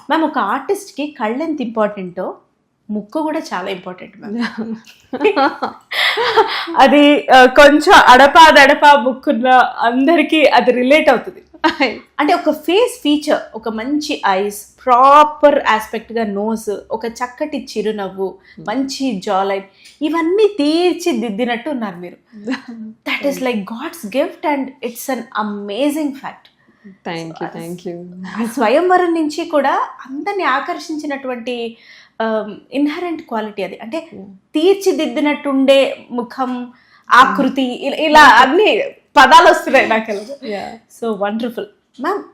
Ma'am ఒక ఆర్టిస్ట్కి కళ్ళు ఎంత ఇంపార్టెంటో ముక్కు కూడా చాలా ఇంపార్టెంట్ మ్యామ్. అది కొంచెం అడపా ముక్కున్న అందరికీ అది రిలేట్ అవుతుంది. అంటే ఒక ఫేస్ ఫీచర్, ఒక మంచి ఐస్, ప్రాపర్ ఆస్పెక్ట్గా నోస్, ఒక చక్కటి చిరునవ్వు, మంచి జాలైన్, ఇవన్నీ తీర్చిదిద్దినట్టు ఉన్నారు మీరు. That is like God's gift and it's an amazing fact. Thank you. స్వయంవరం నుంచి కూడా అందరిని ఆకర్షించినటువంటి ఇన్హరెంట్ క్వాలిటీ అది. అంటే తీర్చిదిద్దినట్టుండే ముఖం, ఆకృతి, ఇలా అన్ని పదాలు వస్తున్నాయి నాకు. So wonderful ma'am.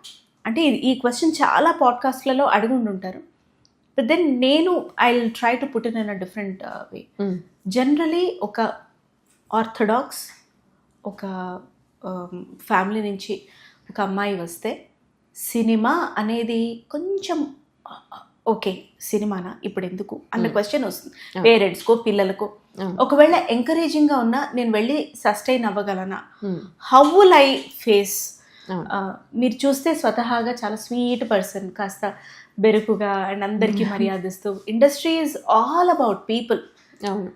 అంటే ఈ క్వశ్చన్ చాలా పాడ్కాస్ట్లలో అడుగుంటుంటారు, బట్ దెన్ నేను I will try to put in a different way. Generally ఒక ఆర్థడాక్స్ ఒక ఫ్యామిలీ నుంచి ఒక అమ్మాయి వస్తే సినిమా అనేది కొంచెం ఓకే సినిమానా ఇప్పుడు ఎందుకు అన్న క్వశ్చన్ వస్తుంది పేరెంట్స్కో పిల్లలకో. ఒకవేళ ఎంకరేజింగ్గా ఉన్నా నేను వెళ్ళి సస్టైన్ అవ్వగలనా, హౌ విల్ ఐ ఫేస్? మీరు చూస్తే స్వతహాగా చాలా స్వీట్ పర్సన్, కాస్త బెరుకుగా అండ్ అందరికీ మర్యాదిస్తూ. Industry is all about people. అవును,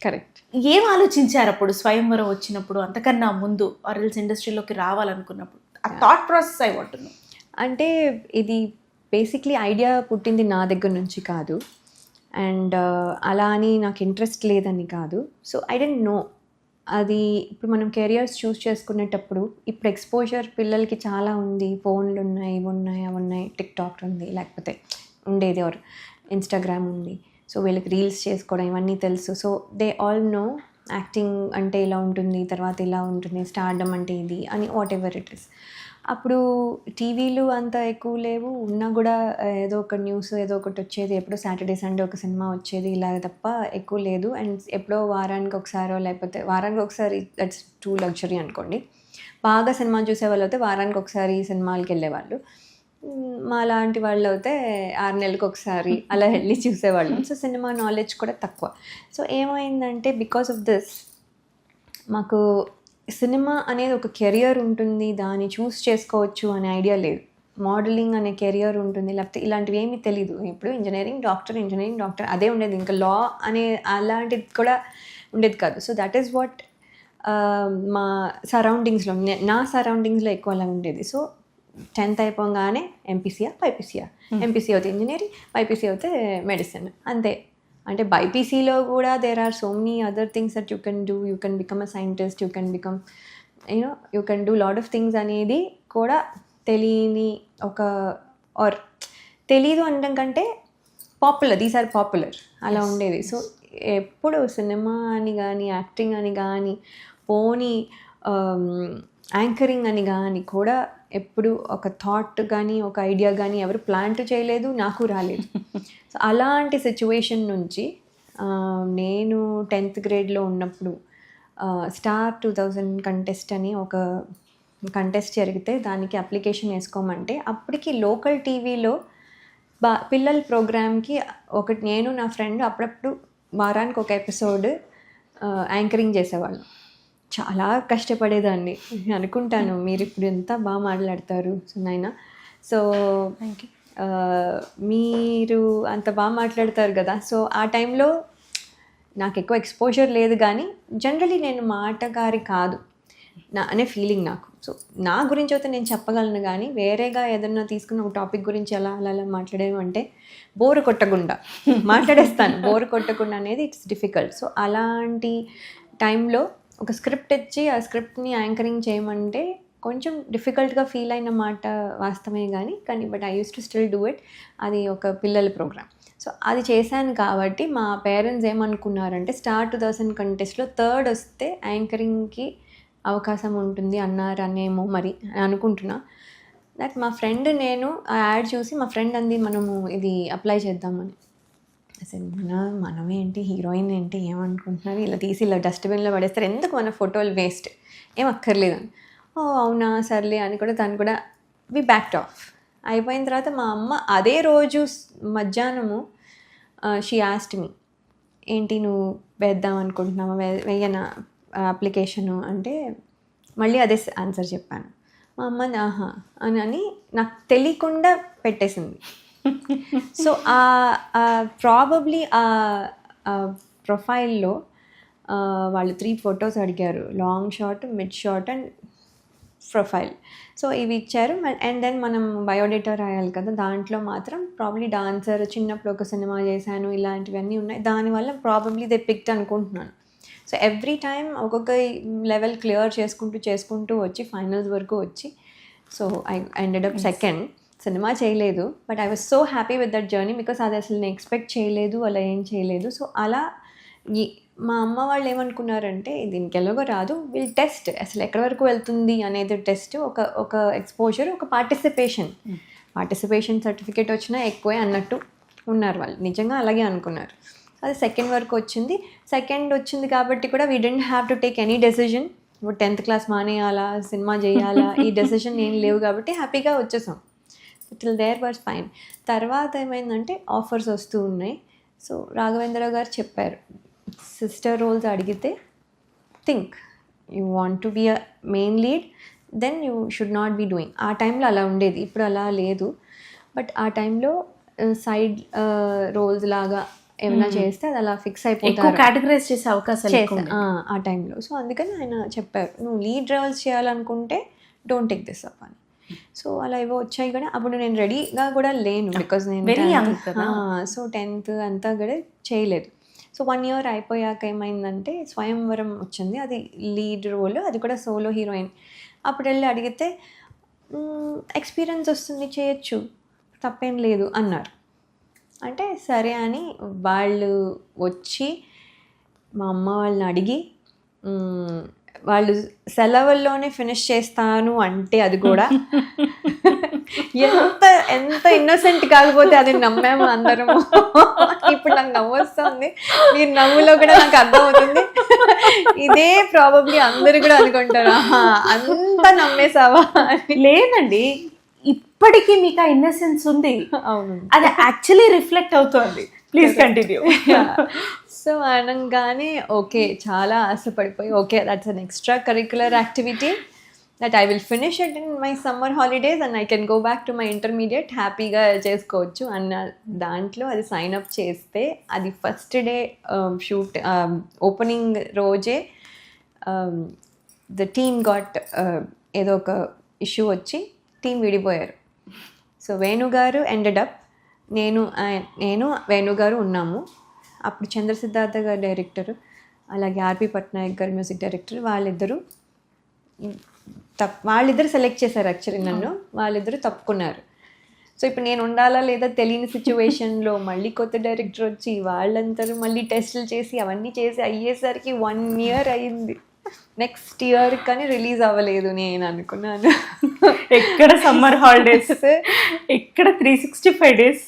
కరెక్ట్. ఏం ఆలోచించారు అప్పుడు స్వయంవరం వచ్చినప్పుడు, అంతకన్నా ముందు ఆర్ఎల్స్ ఇండస్ట్రీలోకి రావాలనుకున్నప్పుడు? ఆ thought process I want to know. అంటే ఇది బేసిక్లీ ఐడియా పుట్టింది నా దగ్గర నుంచి కాదు, అండ్ అలా అని నాకు ఇంట్రెస్ట్ లేదని కాదు. So I don't know. అది ఇప్పుడు మనం కెరియర్స్ చూస్ చేసుకునేటప్పుడు ఇప్పుడు ఎక్స్పోజర్ పిల్లలకి చాలా ఉంది, ఫోన్లు ఉన్నాయి, ఇవి ఉన్నాయి, అవి ఉన్నాయి, టిక్టాక్ ఉంది, లేకపోతే ఉండేది ఆర్ ఇన్స్టాగ్రామ్ ఉంది. సో వీళ్ళకి రీల్స్ చేసుకోవడం ఇవన్నీ తెలుసు. So they all know acting అంటే ఇలా ఉంటుంది, తర్వాత ఇలా ఉంటుంది, స్టార్డమ్ అంటే ఇది అని, వాట్ ఎవర్ ఇట్ ఇస్. అప్పుడు టీవీలు అంత ఎక్కువ లేవు, ఉన్నా కూడా ఏదో ఒక న్యూస్ ఏదో ఒకటి వచ్చేది, ఎప్పుడో సాటర్డే సండే ఒక సినిమా వచ్చేది, ఇలా తప్ప ఎక్కువ లేదు. అండ్ ఎప్పుడో వారానికి ఒకసారో లేకపోతే వారానికి ఒకసారి, దట్స్ టూ లగ్జరీ అనుకోండి. బాగా సినిమా చూసేవాళ్ళు అయితే వారానికి ఒకసారి సినిమాలకి వెళ్ళేవాళ్ళు. మా లాంటి వాళ్ళు అయితే 6 నెలలకు ఒకసారి అలా వెళ్ళి చూసేవాళ్ళు. సో సినిమా నాలెడ్జ్ కూడా తక్కువ. సో ఏమైందంటే బికాస్ ఆఫ్ దిస్ మాకు సినిమా అనేది ఒక కెరియర్ ఉంటుంది, దాన్ని చూస్ చేసుకోవచ్చు అనే ఐడియా లేదు. మోడలింగ్ అనే కెరియర్ ఉంటుంది, లేకపోతే ఇలాంటివి ఏమీ తెలీదు. ఇప్పుడు ఇంజనీరింగ్ డాక్టర్ అదే ఉండేది, ఇంకా లా అనే అలాంటిది కూడా ఉండేది కాదు. సో దట్ ఈస్ వాట్ మా సరౌండింగ్స్లో, నా సరౌండింగ్స్లో ఎక్కువ అలా ఉండేది. సో 10th అయిపోగానే ఎంపీసీయా బైపీసీయా, ఎంపీసీ అవుతే ఇంజనీరింగ్, బైపీసీ అవుతే మెడిసిన్, అంతే. అంటే బైపీసీలో కూడా there are so many other things that you can do. You can become a scientist, you can become you can do lot of things అనేది కూడా తెలియని ఒక, ఆర్ తెలీదు అనడం కంటే పాపులర్, దీస్ ఆర్ పాపులర్ అలా ఉండేది. సో ఎప్పుడు సినిమా అని కానీ, యాక్టింగ్ అని కానీ, పోనీ యాంకరింగ్ అని కానీ కూడా ఎప్పుడు ఒక థాట్ కానీ ఒక ఐడియా కానీ ఎవరు ప్లాంట్ చేయలేదు, నాకు రాలేదు. సో అలాంటి సిచ్యువేషన్ నుంచి నేను 10th గ్రేడ్లో ఉన్నప్పుడు స్టార్ 2000 కంటెస్ట్ అని ఒక కంటెస్ట్ జరిగితే దానికి అప్లికేషన్ వేసుకోమంటే, అప్పటికి లోకల్ టీవీలో పిల్లల ప్రోగ్రామ్కి ఒకటి నేను నా ఫ్రెండ్ అప్పుడప్పుడు వారానికి ఒక ఎపిసోడ్ యాంకరింగ్ చేసేవాళ్ళం. చాలా కష్టపడేదాన్ని అనుకుంటాను. మీరు ఇప్పుడు ఎంత బాగా మాట్లాడతారు నాయనా. సో మీరు అంత బాగా మాట్లాడతారు కదా. సో ఆ టైంలో నాకు ఎక్కువ ఎక్స్పోజర్ లేదు, కానీ జనరలీ నేను మాటగారి కాదు అనే ఫీలింగ్ నాకు. సో నా గురించి అయితే నేను చెప్పగలను, కానీ వేరేగా ఏదన్నా తీసుకున్న ఒక టాపిక్ గురించి అలా అలా అలా మాట్లాడేది అంటే బోరు కొట్టకుండా మాట్లాడేస్తాను. బోరు కొట్టకుండా అనేది ఇట్స్ డిఫికల్ట్. సో అలాంటి టైంలో ఒక స్క్రిప్ట్ ఇచ్చి ఆ స్క్రిప్ట్ని యాంకరింగ్ చేయమంటే కొంచెం డిఫికల్ట్గా ఫీల్ అయిన మాట వాస్తవమే, కానీ but I use to still do it. అది ఒక పిల్లల ప్రోగ్రామ్. సో అది చేశాను కాబట్టి మా పేరెంట్స్ ఏమనుకున్నారంటే స్టార్ 2000 కంటెస్ట్లో 3rd వస్తే యాంకరింగ్కి అవకాశం ఉంటుంది అన్నారనేమో మరి అనుకుంటున్నా. దట్ మా ఫ్రెండ్, నేను ఆ యాడ్ చూసి మా ఫ్రెండ్ అంది మనము ఇది అప్లై చేద్దామని. అసలు మనమేంటి, హీరోయిన్ ఏంటి, ఏమనుకుంటున్నారు, ఇలా తీసి ఇలా డస్ట్బిన్లో పడేస్తారు, ఎందుకు మన ఫోటోలు వేస్ట్, ఏం అక్కర్లేదని. ఓ అవునా సర్లే అని కూడా తను కూడా వి బ్యాక్డ్ ఆఫ్. అయిపోయిన తర్వాత మా అమ్మ అదే రోజు మధ్యాహ్నము షీ ఆస్క్డ్ మీ, ఏంటి నువ్వు వేద్దాం అనుకుంటున్నావా, వేయనా అప్లికేషను అంటే మళ్ళీ అదే ఆన్సర్ చెప్పాను. మా అమ్మ ఆహా అని నాకు తెలియకుండా పెట్టేసింది. సో ప్రాబబ్లీ ఆ ప్రొఫైల్లో వాళ్ళు 3 ఫొటోస్ అడిగారు, long shot, mid shot and profile. So ఇవి ఇచ్చారు. అండ్ దెన్ మనం బయోడేటా రాయాలి కదా, దాంట్లో మాత్రం ప్రాబ్లీ డాన్సర్, చిన్నప్పుడు ఒక సినిమా చేశాను, ఇలాంటివన్నీ ఉన్నాయి. దానివల్ల ప్రాబబ్లీ దే పిక్ట్ అనుకుంటున్నాను. సో ఎవ్రీ టైం ఒక్కొక్క లెవెల్ క్లియర్ చేసుకుంటూ వచ్చి ఫైనల్స్ వరకు వచ్చి, so I ended up second. Cinema చేయలేదు, but I was so happy with that journey because అది అసలు నేను ఎక్స్పెక్ట్ చేయలేదు, అలా ఏం చేయలేదు. సో అలా మా అమ్మ వాళ్ళు ఏమనుకున్నారంటే దీనికి ఎలాగో రాదు, వీల్ టెస్ట్ అసలు ఎక్కడి వరకు వెళ్తుంది అనేది టెస్ట్, ఒక ఎక్స్పోజర్, ఒక పార్టిసిపేషన్ సర్టిఫికేట్ వచ్చినా ఎక్కువే అన్నట్టు ఉన్నారు వాళ్ళు. నిజంగా అలాగే అనుకున్నారు. అది సెకండ్ వరకు వచ్చింది. సెకండ్ వచ్చింది కాబట్టి కూడా we didn't have to take any decision, 10th class మానేయాలా, సినిమా చేయాలా, ఈ డెసిజన్ ఏం లేవు కాబట్టి హ్యాపీగా వచ్చేసాం. Till there was fine. తర్వాత ఏమైందంటే ఆఫర్స్ వస్తూ ఉన్నాయి. సో రాఘవేంద్రరావు గారు చెప్పారు, సిస్టర్ రోల్స్ అడిగితే think you want to be a main lead, then you should not be doing. ఆ టైంలో అలా ఉండేది, ఇప్పుడు అలా లేదు. బట్ ఆ టైంలో సైడ్ రోల్స్ లాగా ఏమైనా చేస్తే అది అలా ఫిక్స్ అయిపోతారు, కేటగరైజ్ చేసే అవకాశం ఆ టైంలో. సో అందుకని ఆయన చెప్పారు, నువ్వు లీడ్ రోల్స్ చేయాలనుకుంటే డోంట్ టేక్ దిస్ అప్ అని. సో అలా ఏవో వచ్చాయి కూడా, అప్పుడు నేను రెడీగా కూడా లేను బికాజ్ నేను సో 10th అంతా కూడా చేయలేదు. సో 1 year అయిపోయాక ఏమైందంటే స్వయంవరం వచ్చింది, అది లీడ్ రోల్, అది కూడా సోలో హీరోయిన్. అప్పుడు వెళ్ళి అడిగితే ఎక్స్పీరియన్స్ వస్తుంది, చేయొచ్చు, తప్పేం లేదు అన్నారు. అంటే సరే అని వాళ్ళు వచ్చి మా అమ్మ వాళ్ళని అడిగి, వాళ్ళు సెలవుల్లోనే ఫినిష్ చేస్తాను అంటే అది కూడా ఎంత ఇన్నోసెంట్ కాకపోతే అది నమ్మాము అందరము. ఇప్పుడు నాకు నవ్వు వస్తుంది, మీరు నవ్వులో కూడా నాకు అర్థమవుతుంది. ఇదే ప్రాబబ్లీ అందరు కూడా అనుకుంటారు, అంత నమ్మేసావా. లేదండి, ఇప్పటికీ మీకు ఆ ఇన్నసెన్స్ ఉంది. అవును, అది యాక్చువల్లీ రిఫ్లెక్ట్ అవుతోంది. Please continue. సో అనగానే ఓకే, చాలా ఆశపడిపోయి, okay that's an extra curricular activity that I will finish it in my summer holidays and I can go back to my intermediate, హ్యాపీగా చేసుకోవచ్చు అన్న దాంట్లో అది సైన్ అప్ చేస్తే, అది ఫస్ట్ డే షూట్ ఓపెనింగ్ రోజే ద టీమ్ గాట్ ఏదో ఒక ఇష్యూ వచ్చి టీం విడిపోయారు. సో వేణుగారు ఎండెడ్ అప్, నేను వేణుగారు ఉన్నాము. అప్పుడు చంద్ర సిద్ధార్థ గారు డైరెక్టర్, అలాగే ఆర్పి పట్నాయక్ గారు మ్యూజిక్ డైరెక్టర్, వాళ్ళిద్దరూ సెలెక్ట్ చేశారు యాక్చువల్లీ నన్ను, వాళ్ళిద్దరూ తప్పుకున్నారు. సో ఇప్పుడు నేను ఉండాలా లేదా తెలియని సిచ్యువేషన్లో మళ్ళీ కొత్త డైరెక్టర్ వచ్చి వాళ్ళందరూ మళ్ళీ టెస్టులు చేసి అవన్నీ చేసి అయ్యేసరికి 1 year అయ్యింది. నెక్స్ట్ ఇయర్ కానీ రిలీజ్ అవ్వలేదు. నేను అనుకున్నాను ఎక్కడ సమ్మర్ హాలిడేస్, ఎక్కడ 365 days.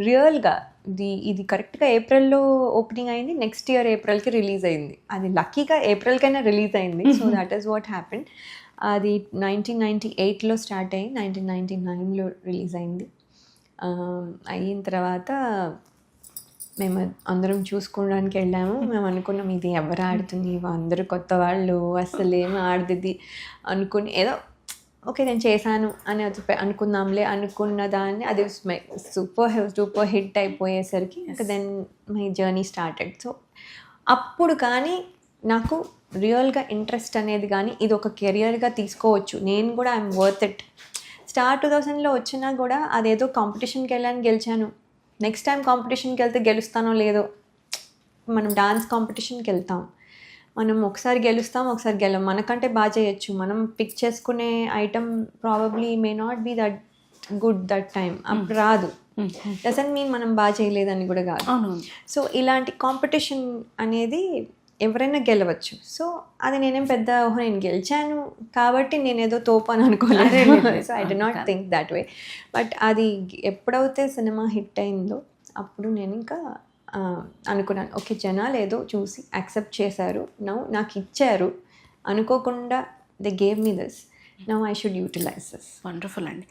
రియల్గా ఇది కరెక్ట్గా ఏప్రిల్లో ఓపెనింగ్ అయింది, నెక్స్ట్ ఇయర్ ఏప్రిల్కి రిలీజ్ అయింది. అది లక్కీగా ఏప్రిల్కైనా రిలీజ్ అయింది. So that is what happen. అది 1998లో స్టార్ట్ అయ్యి 1999లో రిలీజ్ అయింది. అయిన తర్వాత మేము అందరం చూసుకోవడానికి వెళ్ళాము. మేము అనుకున్నాం ఇది ఎవరు ఆడుతుంది, అందరూ కొత్త వాళ్ళు, అసలు ఏమి ఆడుతుంది అనుకుని ఏదో ఓకే నేను చేశాను అని అనుకుందాంలే అనుకున్న దాన్ని, అది సూపర్ హిట్ అయిపోయేసరికి ఇంకా then my journey started. So అప్పుడు కానీ నాకు రియల్గా ఇంట్రెస్ట్ అనేది కానీ ఇది ఒక కెరియర్గా తీసుకోవచ్చు, నేను కూడా ఐఎమ్ వర్త్ ఇట్. స్టార్ 2000లో వచ్చినా కూడా అదేదో కాంపిటీషన్కి వెళ్ళాను, గెలిచాను. నెక్స్ట్ టైం కాంపిటీషన్కి వెళ్తే గెలుస్తానో లేదో, మనం డాన్స్ కాంపిటీషన్కి వెళ్తాం, మనం ఒకసారి గెలుస్తాం, ఒకసారి గెలం, మనకంటే బాగా చేయొచ్చు. మనం పిక్ చేసుకునే item probably may not be that good that time, అప్పుడు రాదు. డజంట్ మీన్ మనం బాగా చేయలేదని కూడా కాదు. సో ఇలాంటి కాంపిటీషన్ అనేది ఎవరైనా గెలవచ్చు. సో అది నేనేం పెద్ద నేను గెలిచాను కాబట్టి నేనేదో తోపు అని అనుకోలేదు. So I did not think that way. But అది ఎప్పుడైతే సినిమా హిట్ అయిందో అప్పుడు నేను ఇంకా అనుకున్నాను, ఓకే జనాలు ఏదో చూసి యాక్సెప్ట్ చేశారు, నాకు ఇచ్చారు అనుకోకుండా, they gave me this, now I should utilise this. Wonderful అండి.